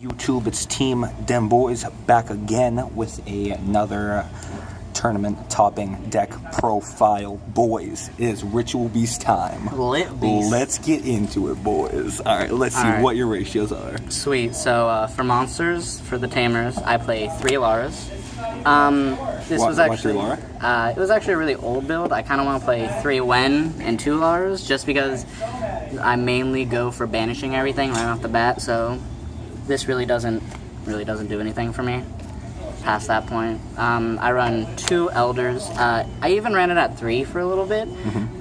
YouTube, it's Team Dem Boys back again with another tournament topping deck profile. Boys, it is Ritual Beast time. Lit Beast. Let's get into it, boys. Alright, let's see what your ratios are. Sweet. So for monsters, for the tamers, I play 3 Laras. Why 3 Lara? It was actually a really old build. I kind of want to play 3 Wen and 2 Laras just because I mainly go for banishing everything right off the bat, so this really doesn't do anything for me past that point. I run 2 Elders. I even ran it at 3 for a little bit,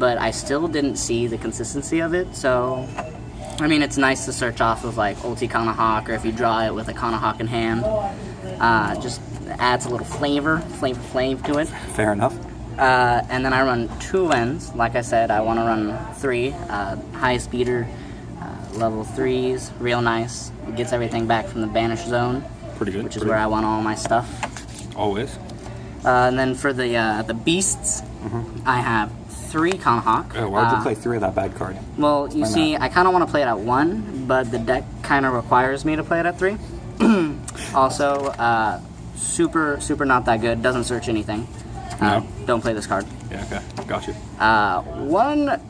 but I still didn't see the consistency of it, so I mean, it's nice to search off of like Ulti Kanahawk, or if you draw it with a Kanahawk in hand. Just adds a little flavor to it. Fair enough. And then I run 2 Wens. Like I said, I want to run 3. High speeder, level 3s, real nice. It gets everything back from the banish zone. Pretty good. Which is where I want all my stuff. Always. And then for the beasts, I have 3 Kanahawk. Why'd you play 3 of that bad card? Well, you see, I kind of want to play it at 1, but the deck kind of requires me to play it at 3. Also, super not that good. Doesn't search anything. No. Don't play this card. Yeah, okay. Got you. 1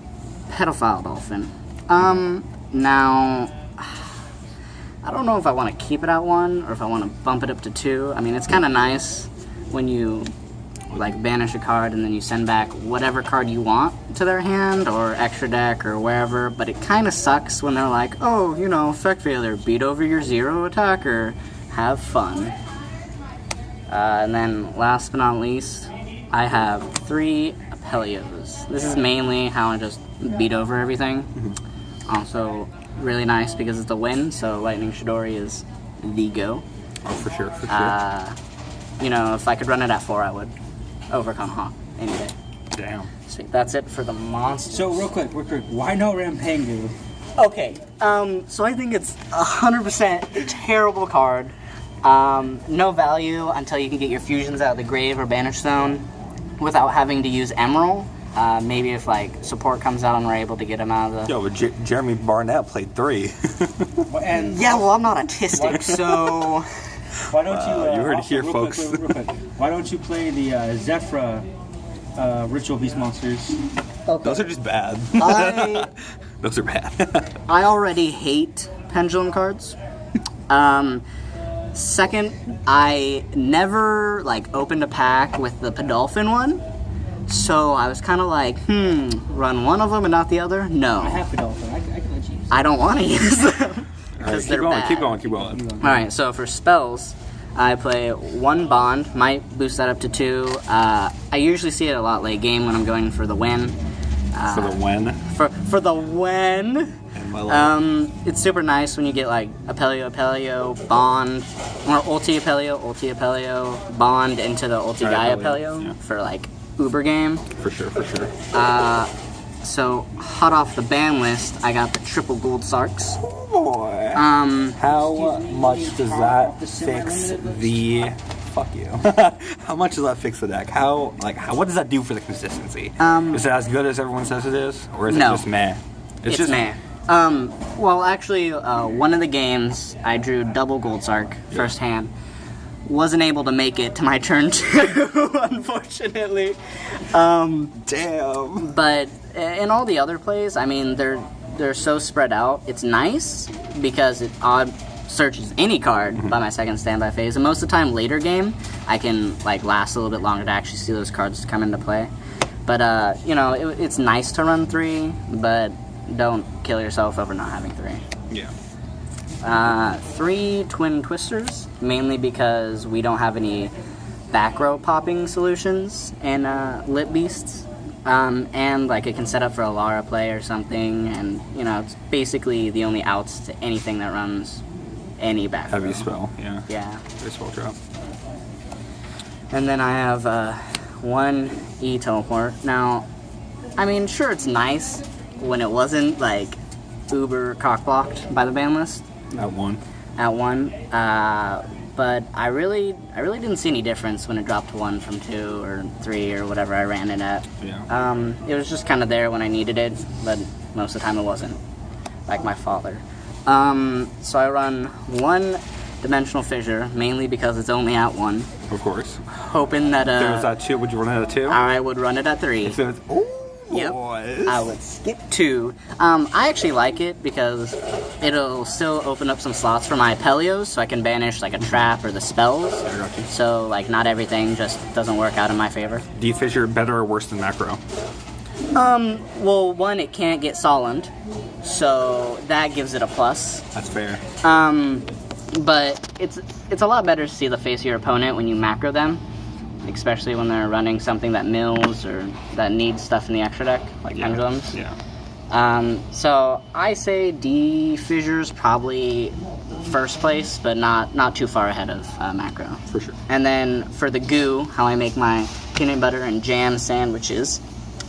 Pedophile Dolphin. Now, I don't know if I want to keep it at 1 or if I want to bump it up to 2. I mean, it's kind of nice when you like banish a card and then you send back whatever card you want to their hand or extra deck or wherever, but it kind of sucks when they're like, oh, you know, Effect Veiler, beat over your 0 attacker, have fun. And then last but not least, I have 3 Apelios. This is mainly how I just beat over everything. Also really nice because it's a win, so Lightning Chidori is the go. Oh, for sure. You know, if I could run it at 4, I would over Kanahawk any day. Damn. Sweet. That's it for the monsters. So real quick, why no Rampengu? Okay, so I think it's 100% a terrible card. No value until you can get your fusions out of the grave or banish zone without having to use Emerald. Maybe if like support comes out and we're able to get him out of the... Yo, but Jeremy Barnett played 3. And yeah, well, I'm not autistic, so... Why don't you... you heard it also, here, real folks. Quick, why don't you play the Zephyra Ritual Beast monsters? Okay. Those are just bad. Those are bad. I already hate pendulum cards. Second, I never like opened a pack with the Podolphin one, so I was kind of like, run one of them and not the other? No. I have Podolphin. I can let you use I don't want to use them because they're bad. Keep going. Alright, so for spells, I play 1 Bond, might boost that up to 2. I usually see it a lot late game when I'm going for the win. For the when? For the when. It's super nice when you get like Apelio, Bond, or Ulti Apelio, Bond into the Ulti Guy Apelio for like Uber game. For sure. So hot off the ban list, I got the triple gold Sarks. Boy. How much does that fix the... Fuck you. How much does that fix the deck? What does that do for the consistency? Is it as good as everyone says it is? Or is it just meh? It's just meh. Well, actually, one of the games, I drew double Gold Sark first hand. Wasn't able to make it to my turn 2, unfortunately. Damn. But in all the other plays, I mean, they're so spread out. It's nice because it searches any card by my second standby phase, and most of the time later game, I can like last a little bit longer to actually see those cards come into play. But you know, it's nice to run 3, but don't kill yourself over not having 3. Yeah. 3 Twin Twisters, mainly because we don't have any back row popping solutions in Lit Beasts. And like it can set up for a Lara play or something, and you know, it's basically the only outs to anything that runs any back row. Heavy spell, yeah. Yeah. Very spell drop. And then I have 1 E-Teleport. Now, I mean, sure, it's nice when it wasn't like uber cock-blocked by the ban list. At 1. But I really didn't see any difference when it dropped to 1 from 2 or 3 or whatever I ran it at. Yeah. It was just kind of there when I needed it, but most of the time it wasn't, like my father. So I run 1 Dimensional Fissure, mainly because it's only at 1. Of course. Hoping that If it was at 2, would you run it at 2? I would run it at 3. If it was, ooh, Yep. boys. I would skip 2. I actually like it because it'll still open up some slots for my Pelios, so I can banish like a trap or the spells. I got you. So like not everything just doesn't work out in my favor. D-Fissure better or worse than Macro? Well, one, it can't get solemned, so that gives it a plus. That's fair. But it's a lot better to see the face of your opponent when you macro them, especially when they're running something that mills or that needs stuff in the extra deck, like pendulums. Yeah. So I say D Fissure's probably first place, but not too far ahead of macro. For sure. And then for the goo, how I make my peanut butter and jam sandwiches,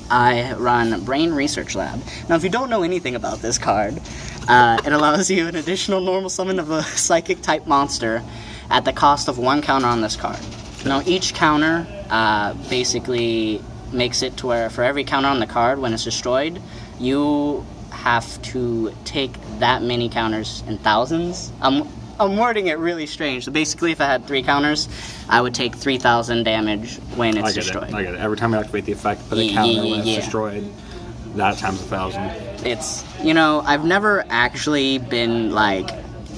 I run Brain Research Lab. Now, if you don't know anything about this card, it allows you an additional normal summon of a psychic type monster at the cost of 1 counter on this card. Now, each counter basically makes it to where for every counter on the card, when it's destroyed, you have to take that many counters in thousands. I'm wording it really strange. So basically, if I had 3 counters, I would take 3,000 damage when it's destroyed. I get it. Every time I activate the effect, put a counter when it's destroyed, that times 1,000. It's, you know, I've never actually been, like,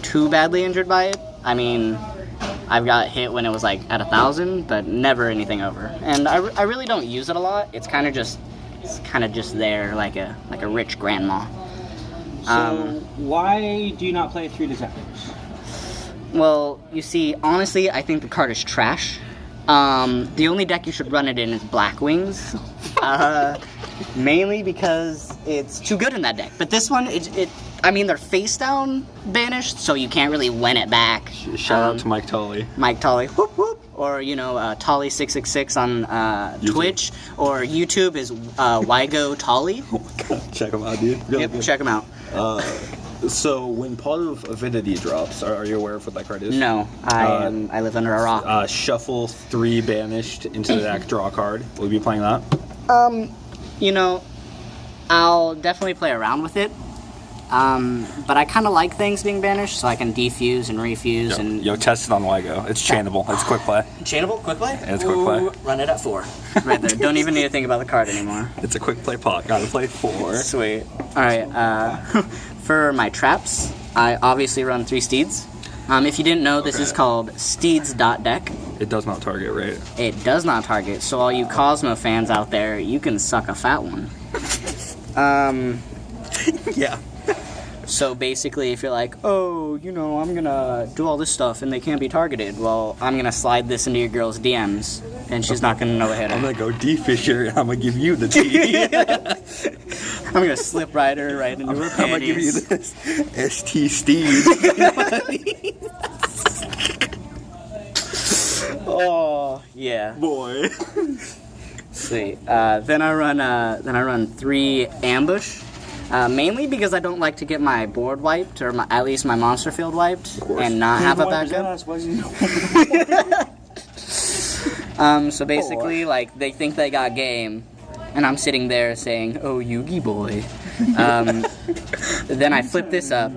too badly injured by it. I mean, I've got hit when it was, like, at 1,000, but never anything over. And I really don't use it a lot. It's kind of just there, like a rich grandma. So why do you not play 3 Zephyrs? Well, you see, honestly, I think the card is trash. The only deck you should run it in is Black Wings. Mainly because it's too good in that deck. But this one, I mean, they're face down banished, so you can't really win it back. Shout out to Mike Tully. Mike Tully, whoop whoop. Or, you know, Tully666 on Twitch. Or YouTube is Wygo Tully. Oh my god, check him out, dude. Really Yep, good. check him out. So when Pot of Avidity drops, are you aware of what that card is? No, I live under a rock. Shuffle 3 banished into the deck, draw a card. Will you be playing that? You know, I'll definitely play around with it. But I kind of like things being banished, so I can defuse and refuse and... Yo, test it on Wygo. It's chainable. It's quick play. Chainable? Quick play? Yeah, it's quick play. Ooh, run it at 4. Right there. Don't even need to think about the card anymore. It's a quick play pot. Gotta play 4. Sweet. Alright, for my traps, I obviously run 3 Steeds. If you didn't know, this is called Steeds.deck. It does not target, right? It does not target, so all you Cosmo fans out there, you can suck a fat one. Yeah. So basically, if you're like, oh, you know, I'm gonna do all this stuff and they can't be targeted, well, I'm gonna slide this into your girl's DMs and she's not gonna know what hit her. I'm gonna go D-Fissure and I'm gonna give you the T. I'm gonna slip right into her panties. I'm gonna give you this ST Steve. Oh, yeah. Boy. Sweet. Then I run 3 Ambush. Mainly because I don't like to get my board wiped, or at least my monster field wiped, and not have a backup. So basically, like, they think they got game, and I'm sitting there saying, oh, Yugi boy. Then I flip this up,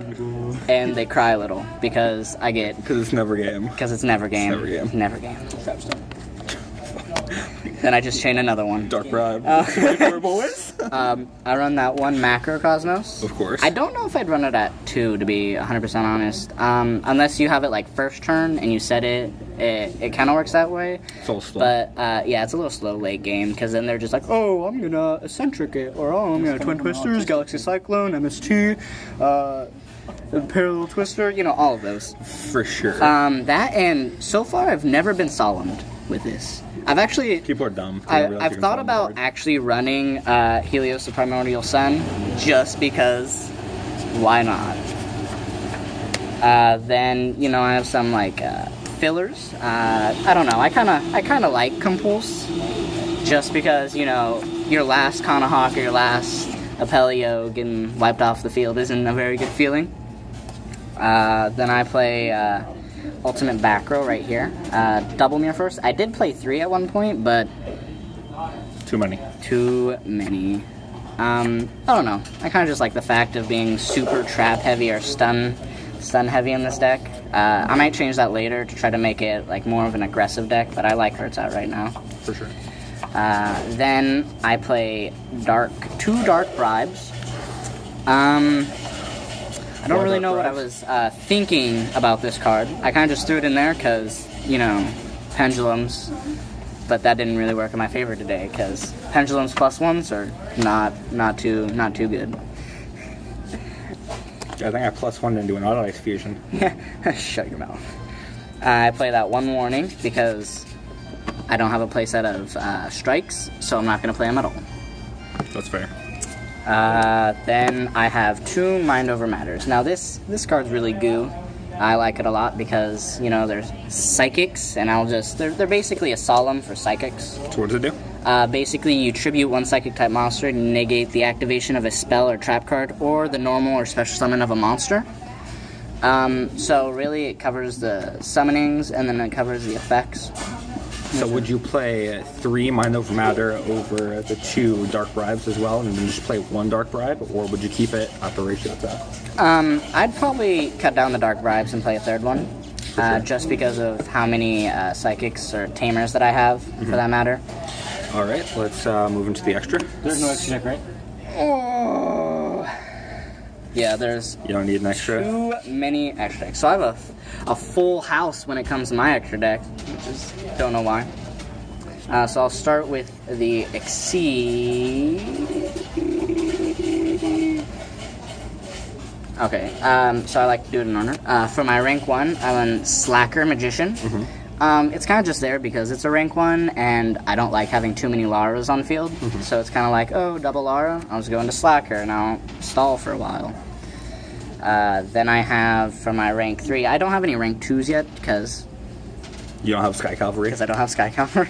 and they cry a little, because I get... Because it's never game. Because it's never game. Never game. Never game. Then I just chain another one. Dark Bribe. Boys. I run that 1 Macro Cosmos. Of course. I don't know if I'd run it at 2, to be 100% honest. Unless you have it like first turn and you set it kind of works that way. It's a little slow. But yeah, it's a little slow late game because then they're just like, oh, I'm gonna eccentric it, or oh, I'm gonna Twin Twisters, Galaxy Cyclone, MST, Parallel Twister, you know, all of those. For sure. That, and so far I've never been solemned with this. I've actually... People are dumb. I've thought about actually running Helios the Primordial Sun just because why not? Then, you know, I have some like fillers. I don't know. I kind of like Compulse just because, you know, your last Kanahawk or your last Apelio getting wiped off the field isn't a very good feeling. Then I play Ultimate Back Row right here. Double Mirror first. I did play 3 at one point, but... Too many. Too many. I don't know. I kind of just like the fact of being super trap heavy or stun heavy in this deck. I might change that later to try to make it like more of an aggressive deck, but I like where it's at right now. For sure. Then I play two Dark Bribes. I don't really know what I was thinking about this card. I kind of just threw it in there because, you know, pendulums. But that didn't really work in my favor today because pendulums +1s are not too good. I think I +1 into an auto ice fusion. Shut your mouth. I play that one warning because I don't have a playset of strikes, so I'm not going to play them at all. That's fair. Then I have 2 Mind Over Matters. Now this card's really goo. I like it a lot because, you know, there's psychics, and they're basically a solemn for psychics. So what does it do? Basically, you tribute 1 psychic type monster to negate the activation of a spell or trap card, or the normal or special summon of a monster. So really, it covers the summonings, and then it covers the effects. So would you play 3 Mind Over Matter over the 2 Dark Bribes as well, and then just play 1 Dark Bribe, or would you keep it at the ratio it's at? I'd probably cut down the Dark Bribes and play a 3rd one, just because of how many psychics or tamers that I have, for that matter. All right, let's move into the extra. There's no extra deck, right? Oh. Yeah, there's You don't need an extra? too many extra decks. So I have a full house when it comes to my extra deck, which is, don't know why. So I'll start with the Exceed. Okay, so I like to do it in order. For my rank 1, I went Slacker Magician. It's kind of just there because it's a rank 1, and I don't like having too many Laras on field. So it's kind of like, oh, double Lara, I'll just go into Slacker, and I'll stall for a while. Then I have, for my rank 3, I don't have any rank 2s yet, because You don't have Sky Cavalry? I don't have Sky Cavalry.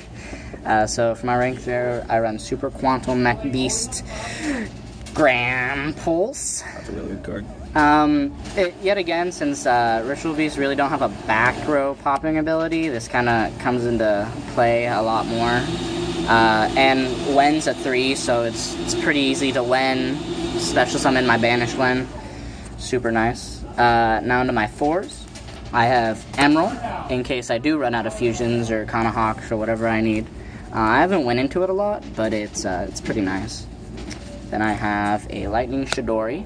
So for my rank 3, I run Super Quantum Mech Beast Gram Pulse. That's a really good card. Yet again, since Ritual Beasts really don't have a back row popping ability, this kind of comes into play a lot more. And Wen's a 3, so it's pretty easy to Wen. Special summon my Banished Wen. Super nice. Now into my 4s. I have Emerald, in case I do run out of fusions or Kanahawks or whatever I need. I haven't went into it a lot, but it's pretty nice. Then I have a Lightning Chidori.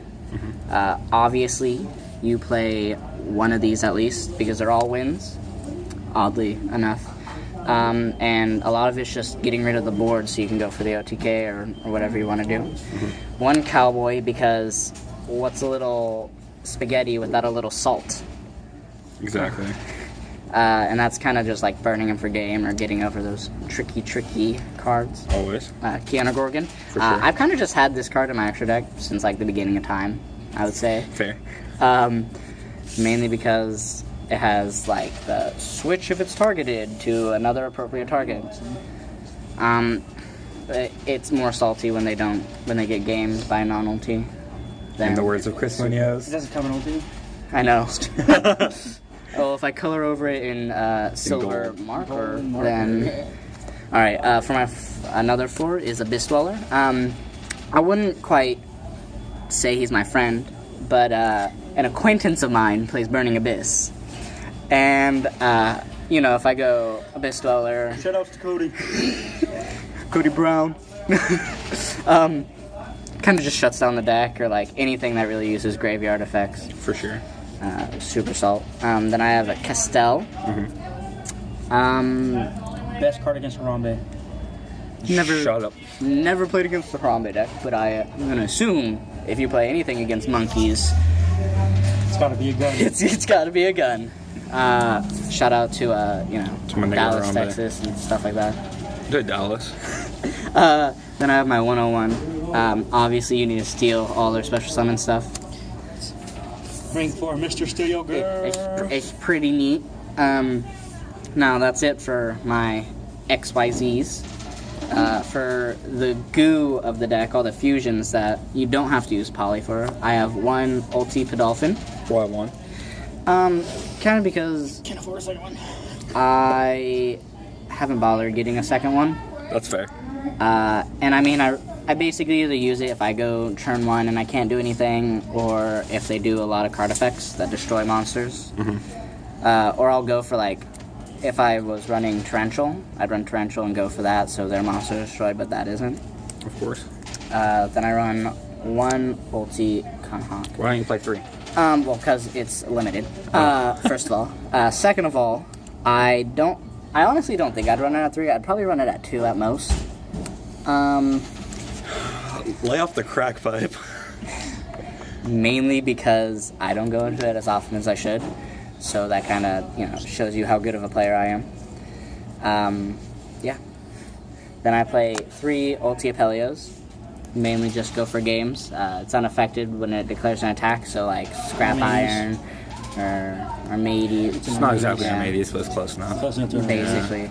Obviously, you play one of these at least, because they're all wins, oddly enough. And a lot of it's just getting rid of the board so you can go for the OTK or whatever you want to do. One Cowboy, because what's a little spaghetti without a little salt? Exactly. And that's kind of just like burning him for game or getting over those tricky cards. Always. Kiana Gorgon. For sure. I've kind of just had this card in my extra deck since like the beginning of time, I would say. Fair. Mainly because it has like the switch if it's targeted to another appropriate target. It's more salty when they get gamed by non-ulti. In the words of Chris It Munoz. doesn't come in ulti. I know. Oh, if I color over it in silver gold. marker, then... Alright, for my another 4 is Abyss Dweller. I wouldn't quite say he's my friend, but an acquaintance of mine plays Burning Abyss. And, if I go Abyss Dweller... Shout outs to Cody. Cody Brown. Kind of just shuts down the deck, or like anything that really uses graveyard effects. For sure. Super Salt. Then I have a Castell. Best card against Harambe. Shut up. Never played against the Harambe deck, but I'm going to assume if you play anything against monkeys, It's gotta be a gun. it's got to be a gun. Shout out to To my nigga Dallas, Harambe. Texas, and stuff like that. Good Dallas. Then I have my 101. Obviously, you need to steal all their special summon stuff. Rank 4, Mr. Studio Girl. It's pretty neat. Now that's it for my XYZs. For the goo of the deck, all the fusions that you don't have to use poly for, I have 1 Ulti Podolphin. Why 1? Kind of because Can't afford a second one. I haven't bothered getting a second one. That's fair. And I mean, I basically either use it if I go turn 1 and I can't do anything, or if they do a lot of card effects that destroy monsters. Or I'll go for like, if I was running Torrential, I'd run Torrential and go for that, so their monster is destroyed, but that isn't. Of course. Then I run 1 ulti Conhawk. Why don't you play 3? Well, because it's limited. First of all. Second of all, I honestly don't think I'd run it at 3. I'd probably run it at 2 at most. Lay off the crack pipe. Mainly because I don't go into it as often as I should. So that kind of, shows you how good of a player I am. Yeah. Then I play 3 ulti Apelios. Mainly just go for games. It's unaffected when it declares an attack, so like Scrap Iron or Matey. It's not exactly a Matey, but it's close enough. Close enough to it. Basically.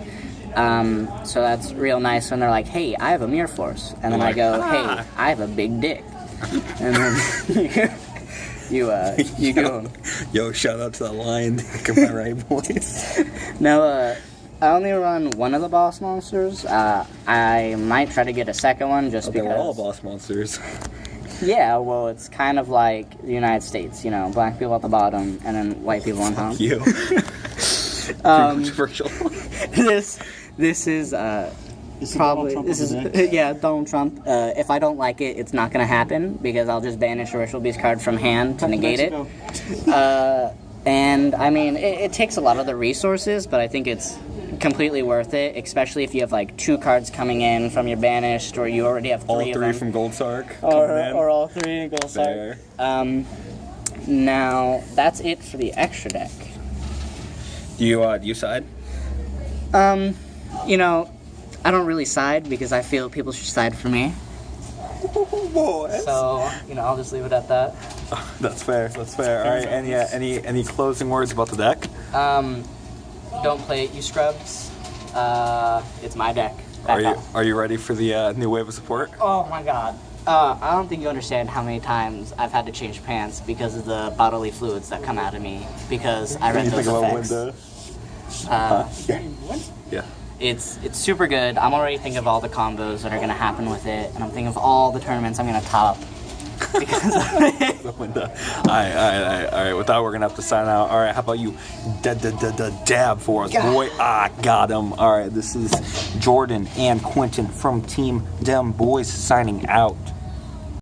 So that's real nice when they're like, hey, I have a Mirror Force. And then I go, hey, I have a big dick. And then you go. Yo, shout out to that lion dick, am I right, boys? No, I only run 1 of the boss monsters. I might try to get a second one just They because. were all boss monsters. Yeah, well, it's kind of like the United States, black people at the bottom and then white people on top. You. Controversial. This is probably Donald Trump. If I don't like it, it's not gonna happen because I'll just banish a Ritual Beast card from hand to negate it. And I mean, it takes a lot of the resources, but I think it's completely worth it, especially if you have like 2 cards coming in from your banished, or you already have 3 All of 3 them. from Gold Sark. Or all 3 Gold Sark. There. Now that's it for the extra deck. Do you side? I don't really side because I feel people should side for me. Boys. So, I'll just leave it at that. That's fair. All right, and yeah, any closing words about the deck? Don't play it, you scrubs. It's my deck. Are you ready for the new wave of support? Oh my god. I don't think you understand how many times I've had to change pants because of the bodily fluids that come out of me because I read those effects. Yeah. It's super good. I'm already thinking of all the combos that are going to happen with it, and I'm thinking of all the tournaments I'm going to top because of it. All right. With that, we're gonna have to sign out. All right, how about you dab for us, boy? Got him. All right, this is Jordan and Quentin from Team Dem Boys signing out.